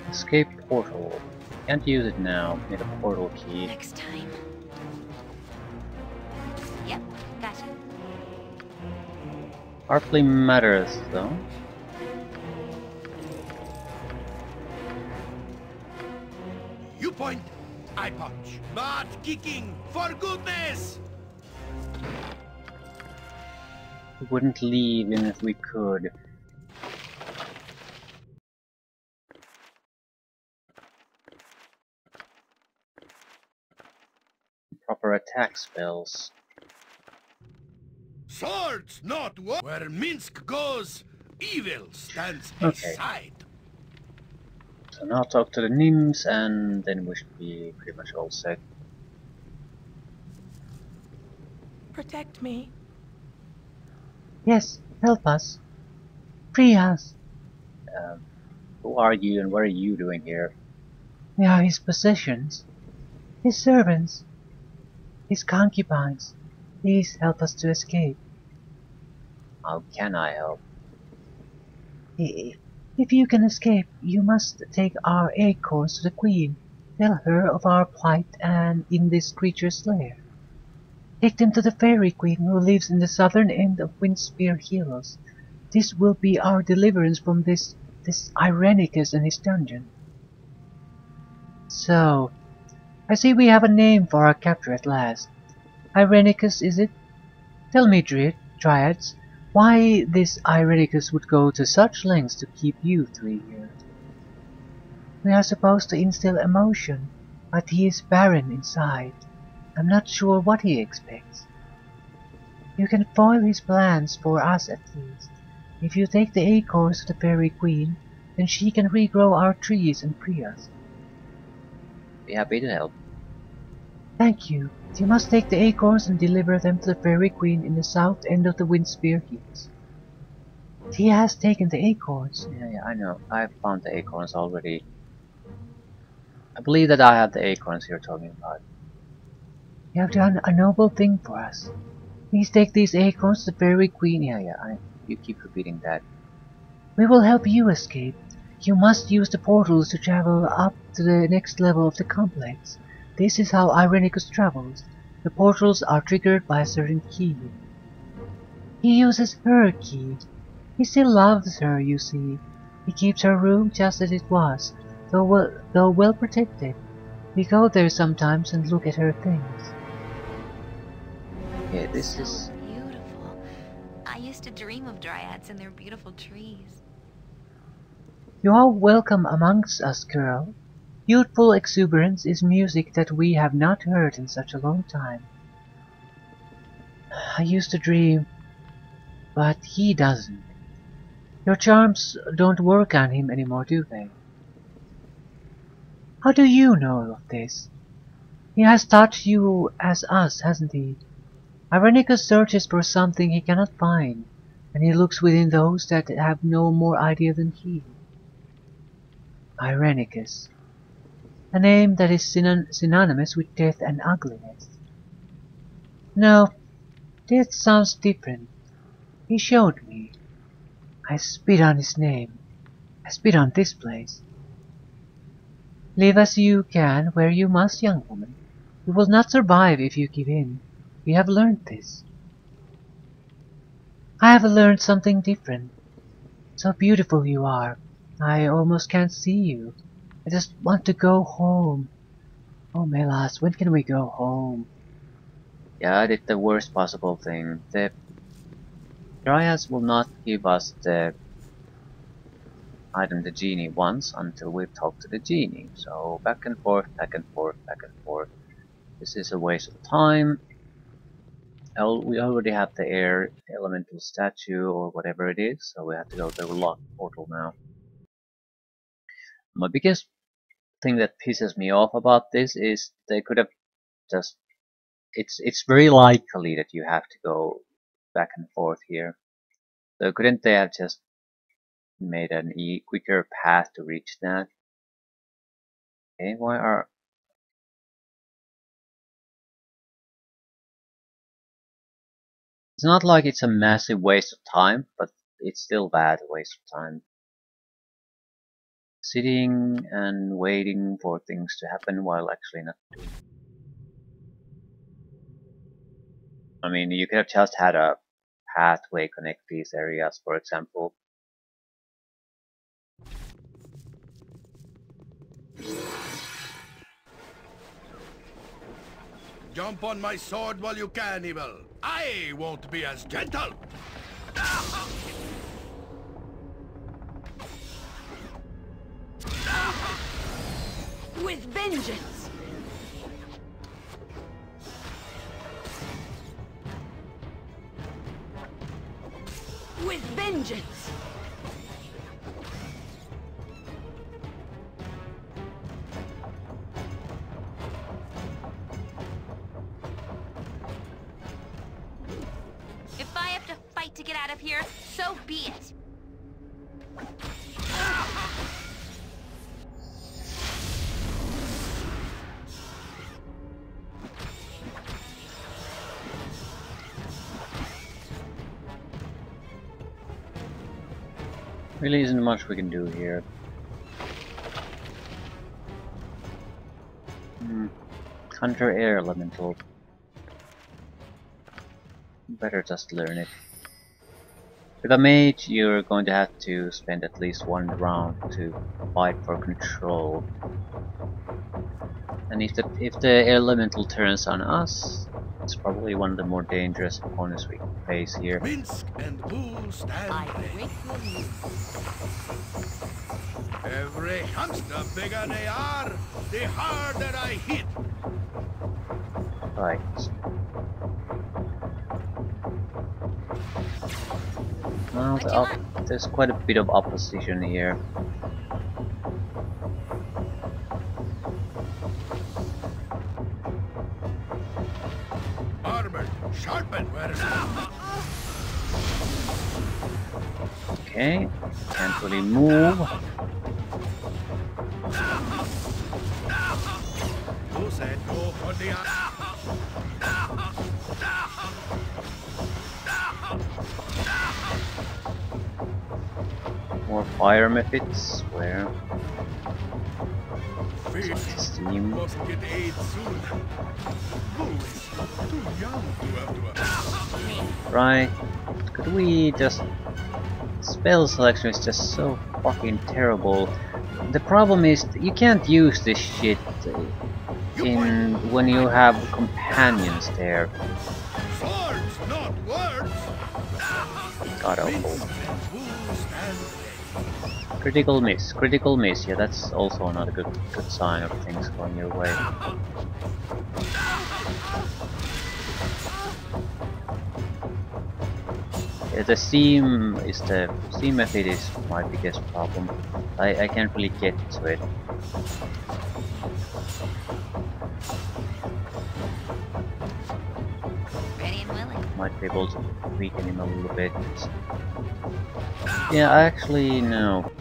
Escape portal. Can't use it now. Need a portal key. Next time. Yep, gotcha. Hardly matters though. You point, I punch. But kicking, for goodness! We wouldn't leave even if we could. Proper attack spells. Swords, not war. Where Minsk goes, Evil stands Okay. aside. So now talk to the nymphs and then we should be pretty much all set. Protect me. Yes, help us. Free us. Who are you and what are you doing here? We are his possessions, his servants, his concubines. Please help us to escape. How can I help? If you can escape, you must take our acorns to the queen. Tell her of our plight and in this creature's lair. Take them to the fairy queen who lives in the southern end of Windspear Hills. This will be our deliverance from this Irenicus and his dungeon. So, I see we have a name for our captor at last. Irenicus, is it? Tell me, Dryads, why this Irenicus would go to such lengths to keep you three here. We are supposed to instill emotion, but he is barren inside. I'm not sure what he expects. You can foil his plans for us at least. If you take the acorns to the fairy queen, then she can regrow our trees and free us. Be happy to help. Thank you. You must take the acorns and deliver them to the fairy queen in the south end of the Windspear Hills. He has taken the acorns. Yeah, I know. I found the acorns already. I believe that I have the acorns you're talking about. You have done a noble thing for us. Please take these acorns to the fairy queen. You keep repeating that. We will help you escape. You must use the portals to travel up to the next level of the complex. This is how Irenicus travels. The portals are triggered by a certain key. He uses her key. He still loves her, you see. He keeps her room just as it was, though well protected. We go there sometimes and look at her things. Yeah, this is beautiful. I used to dream of dryads and their beautiful trees. You are welcome amongst us, girl. Youthful exuberance is music that we have not heard in such a long time. I used to dream, but he doesn't. Your charms don't work on him anymore, do they? How do you know of this? He has taught you as us, hasn't he? Irenicus searches for something he cannot find, and he looks within those that have no more idea than he. Irenicus. A name that is synonymous with death and ugliness. No, death sounds different. He showed me. I spit on his name. I spit on this place. Live as you can where you must, young woman. You will not survive if you give in. We have learned this. I have learned something different. So beautiful you are. I almost can't see you. I just want to go home. Oh, Melas, when can we go home? Yeah, I did the worst possible thing. The Dryads will not give us the item the genie wants until we've talked to the genie. So back and forth, back and forth, back and forth. This is a waste of time. We already have the air elemental statue or whatever it is, so we have to go to the locked portal now. My biggest thing that pisses me off about this is they could have just it's very likely that you have to go back and forth here. So couldn't they have just made an quicker path to reach that? Okay, why are it's not like it's a massive waste of time, but it's still bad waste of time. Sitting and waiting for things to happen while actually not doing. I mean, you could have just had a pathway connect these areas, for example. Jump on my sword while you can, Evil. I won't be as gentle. With vengeance! With vengeance! fight to get out of here, so be it. Really isn't much we can do here. Hunter Air Elemental. Better just learn it. With a mage, you're going to have to spend at least one round to fight for control. And if the elemental turns on us, it's probably one of the more dangerous opponents we can face here. Minsk and Bull stand ready. Every hamster bigger they are, the harder I hit. Right. Well, there's quite a bit of opposition here. Armored, sharpened, where Okay, can't really move. Who said go for the More fire methods, where steam. must get aid soon. Bull is too young to have to Right. Could we just... Spell selection is just so fucking terrible. The problem is you can't use this shit when you have companions there. Swords, not words. God awful. Critical miss. Critical miss. Yeah, that's also another good sign of things going your way. Yeah, the steam method is my biggest problem. I can't really get to it. Ready and willing. Might be able to weaken him a little bit. Yeah, actually no.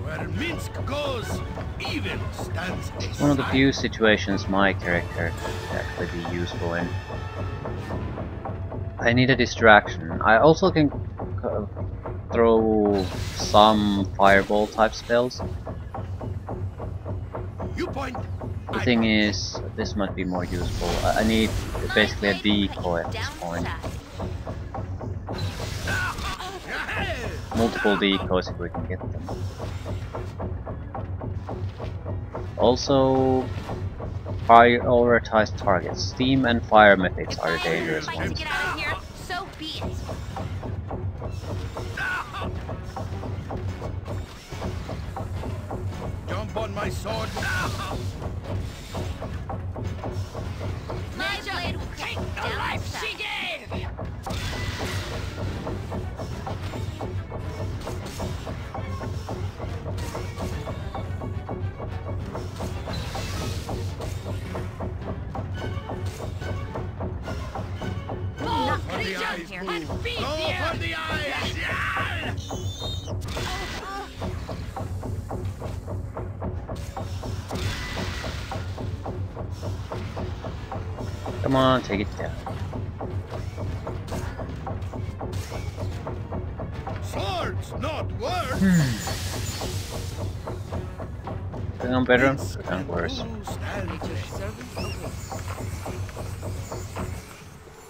Where Minsk goes, evil stands aside. One of the few situations my character can actually be useful in. I need a distraction. I also can throw some fireball type spells. You point. The thing is, this might be more useful. I need basically a decoy at this point. Multiple decoys if we can get them. Also, prioritize targets. Steam and fire methods are the dangerous Fight to ones. get out of here, so be it. Jump on my sword. My blade will take the life she gave. For the eyes, here. Boo. Go for the eyes. Yeah. Come on, take it down. Swords, not words. Going on better, going on worse.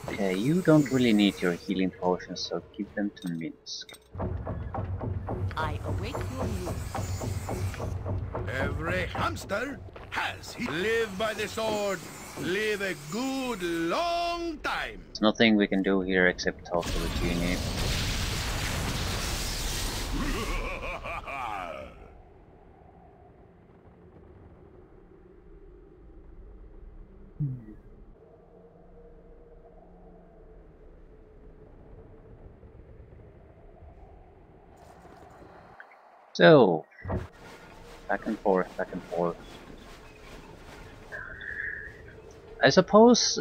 Okay, you don't really need your healing potions, so give them to Minsk. I await your news. Every hamster has he live by the sword. Live a good long time. There's nothing we can do here except talk to the genie. So, back and forth, back and forth. I suppose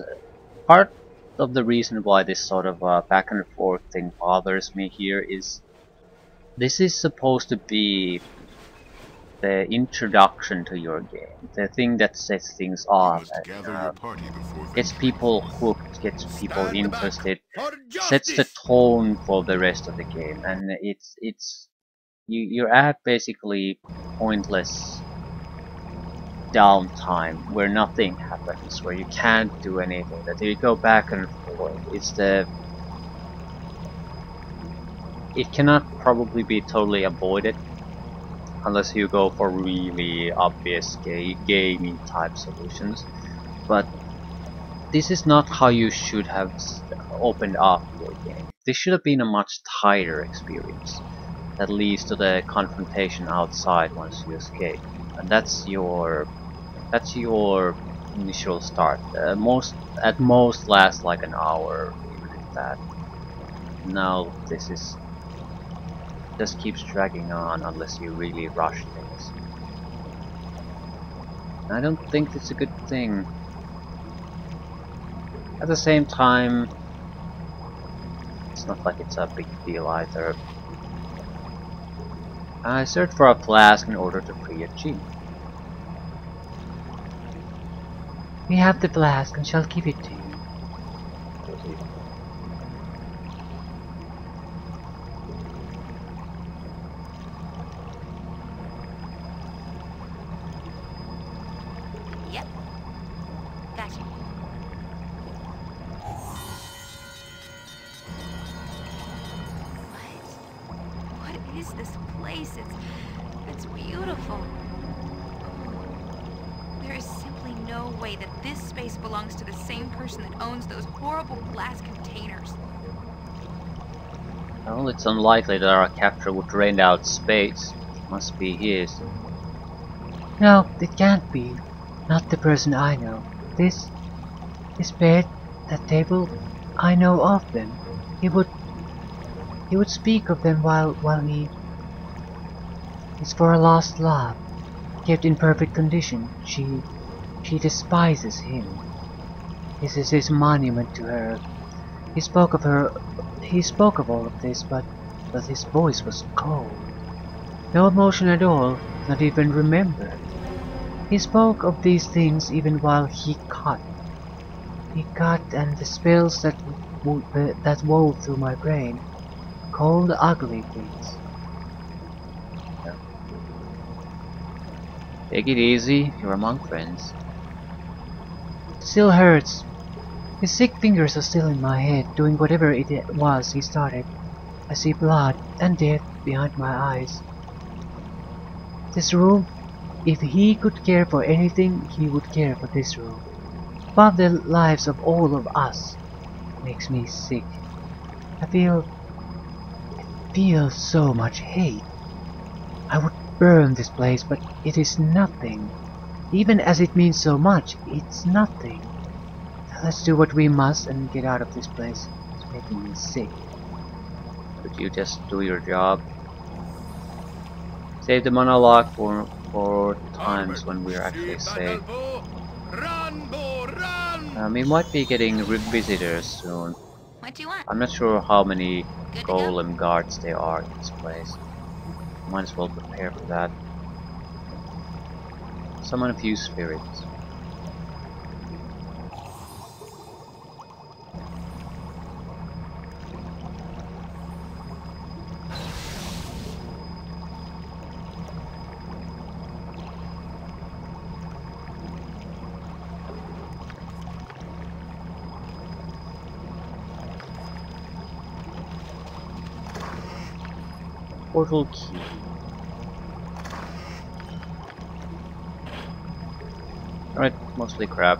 part of the reason why this sort of back and forth thing bothers me here is this is supposed to be the introduction to your game, the thing that sets things off, gets people hooked, gets people Stand back interested, for sets the justice! tone for the rest of the game, and you're at basically pointless downtime where nothing happens, where you can't do anything, that you go back and forth. It cannot probably be totally avoided unless you go for really obvious gaming type solutions, but this is not how you should have opened up your game. This should have been a much tighter experience that leads to the confrontation outside once you escape, and that's your initial start. At most lasts like an hour, even if that. Now this is just keeps dragging on unless you really rush things. I don't think it's a good thing. At the same time, it's not like it's a big deal either. I searched for a flask in order to free a genie. We have the flask and shall give it to you. Yep. Gotcha. What is this place? It's beautiful. There is simply no way that this space belongs to the same person that owns those horrible glass containers. Well, it's unlikely that our capture would drain out space. It must be his. No, it can't be. Not the person I know. This bed, that table, I know of them. He would speak of them while it's for a lost love, kept in perfect condition. She despises him. This is his monument to her. He spoke of all of this, but his voice was cold. No emotion at all, not even remembered. He spoke of these things even while he cut. He cut, and the spells that wove through my brain. Cold, ugly things. Take it easy, you're among friends. It still hurts. His sick fingers are still in my head, doing whatever it was he started. I see blood and death behind my eyes. This room, if he could care for anything, he would care for this room. Above the lives of all of us. Makes me sick. I feel so much hate. I would burn this place, but it is nothing. Even as it means so much, it's nothing. Let's do what we must and get out of this place. It's making me sick. Could you just do your job? Save the monologue for times when we're actually safe. We might be getting visitors soon. What do you want? I'm not sure how many Good to go? golem guards there are in this place. Might as well prepare for that. Summon a few spirits. Portal key. Alright, mostly crap.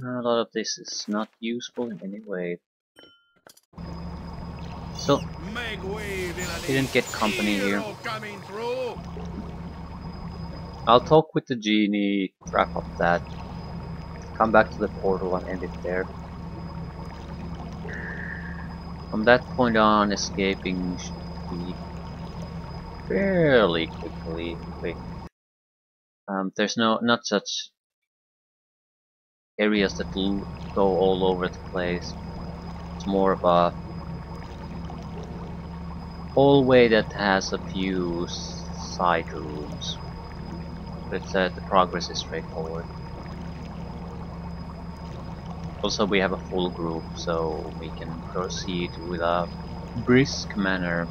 A lot of this is not useful in any way. So, didn't get company here. I'll talk with the genie, wrap up that, come back to the portal and end it there. From that point on, escaping should be fairly quick. There's not such areas that go all over the place. It's more of a hallway that has a few side rooms. But the progress is straightforward. Also, we have a full group, so we can proceed with a brisk manner.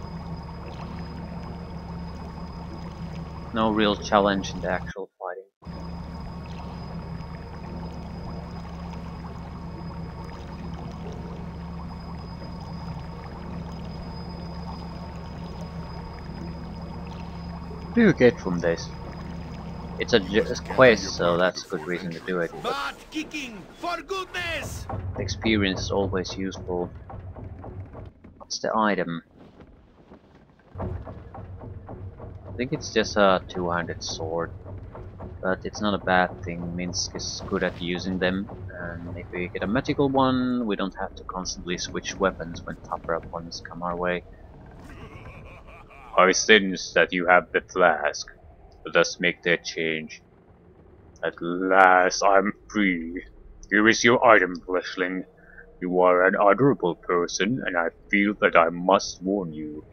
No real challenge in the actual fighting. What do you get from this? It's a quest, so that's a good reason to do it. But kicking, for goodness! the experience is always useful. What's the item? I think it's just a two-handed sword. But it's not a bad thing, Minsk is good at using them, and if we get a magical one, we don't have to constantly switch weapons when tougher opponents come our way. I sense that you have the flask. Let us make that change. At last I'm free. Here is your item, fleshling. You are an honorable person, and I feel that I must warn you.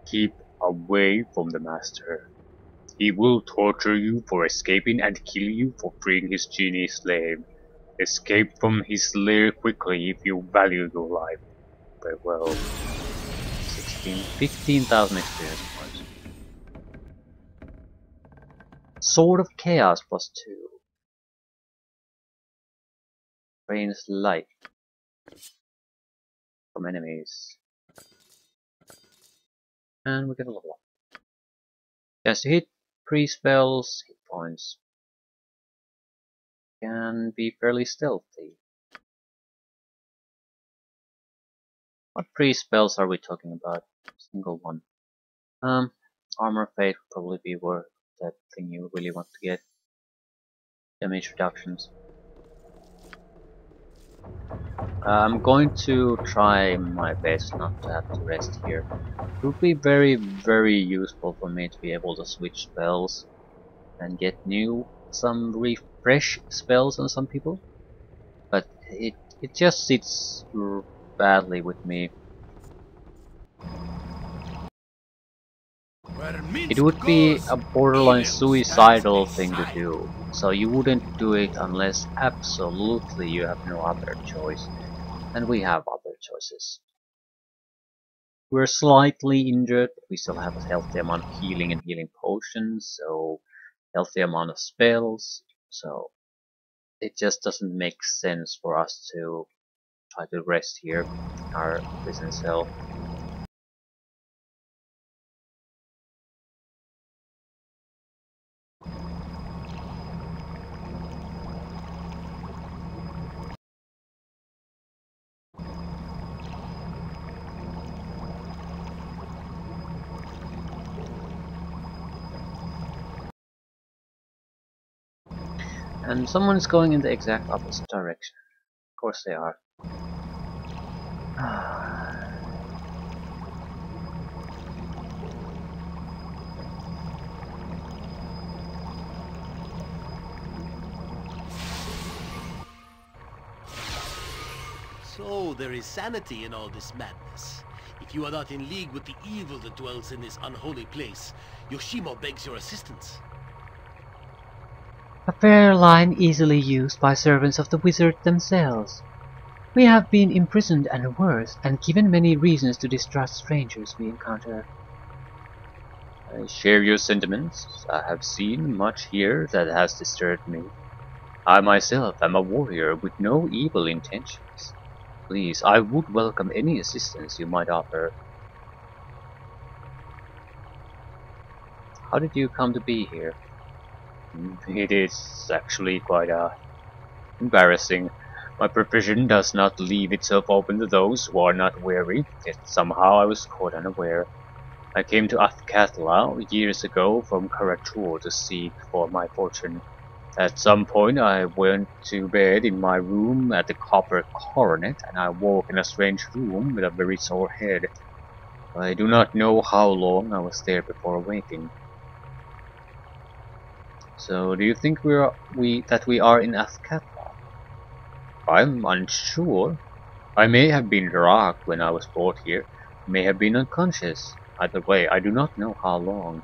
Keep away from the Master. He will torture you for escaping and kill you for freeing his genie slave. Escape from his lair quickly if you value your life. Farewell. 15,000 experience points. Sword of Chaos +2. Drains life from enemies. And we get a level up. Chance to hit, pre-spells, hit points. Can be fairly stealthy. What pre-spells are we talking about? Single one. Armor Fate would probably be worth that thing you really want to get. Damage reductions. I'm going to try my best not to have to rest here. It would be very useful for me to be able to switch spells and get some refresh spells on some people. But it just sits badly with me. It would be a borderline suicidal thing to do, so you wouldn't do it unless absolutely you have no other choice. And we have other choices. We're slightly injured, but we still have a healthy amount of healing and healing potions, so healthy amount of spells, so it just doesn't make sense for us to try to rest here in our prison cell. And someone is going in the exact opposite direction. Of course they are. So there is sanity in all this madness. If you are not in league with the evil that dwells in this unholy place, Yoshimo begs your assistance. A fair line easily used by servants of the wizard themselves. We have been imprisoned and worse, and given many reasons to distrust strangers we encounter. I share your sentiments. I have seen much here that has disturbed me. I myself am a warrior with no evil intentions. Please, I would welcome any assistance you might offer. How did you come to be here? It is actually quite embarrassing. My profession does not leave itself open to those who are not wary, yet somehow I was caught unaware. I came to Athkatla years ago from Karatur to seek for my fortune. At some point I went to bed in my room at the Copper Coronet, and I woke in a strange room with a very sore head. I do not know how long I was there before waking. So, do you think that we are in Azkaban? I'm unsure. I may have been drugged when I was brought here, may have been unconscious. Either way, I do not know how long.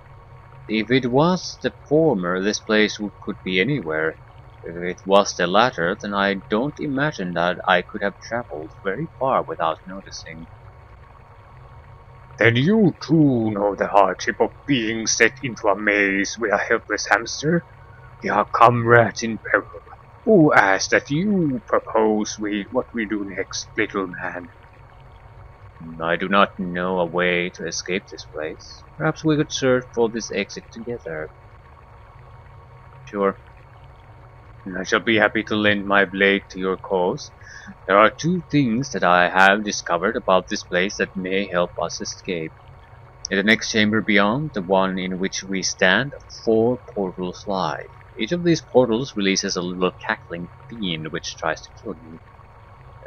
If it was the former, this place could be anywhere. If it was the latter, then I don't imagine that I could have traveled very far without noticing. Then you too know the hardship of being set into a maze with a helpless hamster? We are comrades in peril. Who asked that you propose what we do next, little man? I do not know a way to escape this place. Perhaps we could search for this exit together. Sure, I shall be happy to lend my blade to your cause. there are two things that I have discovered about this place that may help us escape. In the next chamber beyond, the one in which we stand, 4 portals lie. Each of these portals releases a little cackling fiend which tries to kill you.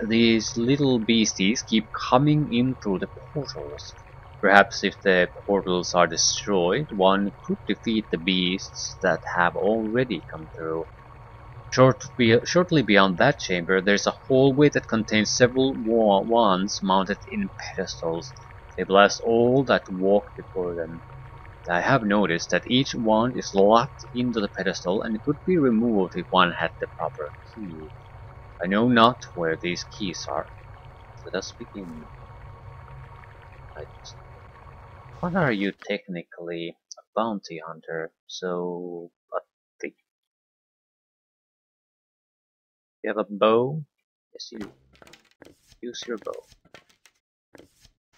These little beasties keep coming in through the portals. Perhaps if the portals are destroyed, one could defeat the beasts that have already come through. Shortly beyond that chamber, there's a hallway that contains several wands mounted in pedestals. They blast all that walk before them. I have noticed that each wand is locked into the pedestal and could be removed if one had the proper key. I know not where these keys are. Let us begin. Right. What are you technically? A bounty hunter. So, a thief. You have a bow? Yes, you do. Use your bow.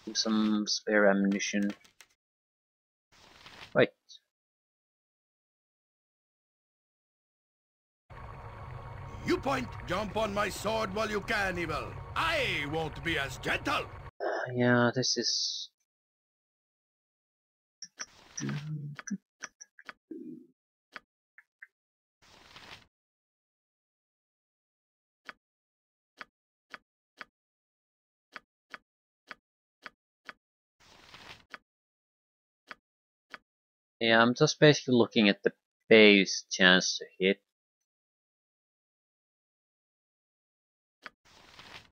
Use some spare ammunition. Right. You point, jump on my sword while you can, Evil. I won't be as gentle. Yeah, this is... Yeah, I'm just basically looking at the base chance to hit.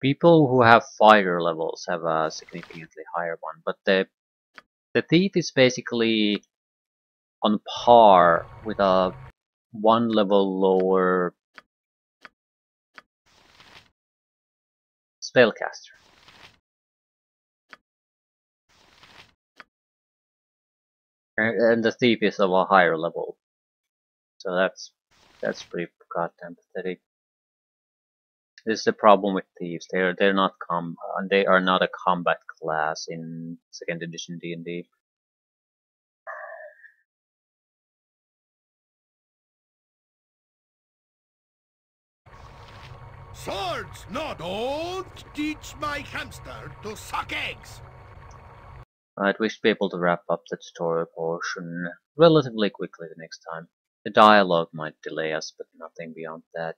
People who have fire levels have a significantly higher one, but the thief is basically on par with a 1 level lower spellcaster. And the thief is of a higher level. So that's pretty goddamn pathetic. This is the problem with thieves. They are not a combat class in second edition D&D. Swords! No, don't teach my hamster to suck eggs! I'd wish to be able to wrap up the tutorial portion relatively quickly the next time. The dialogue might delay us, but nothing beyond that.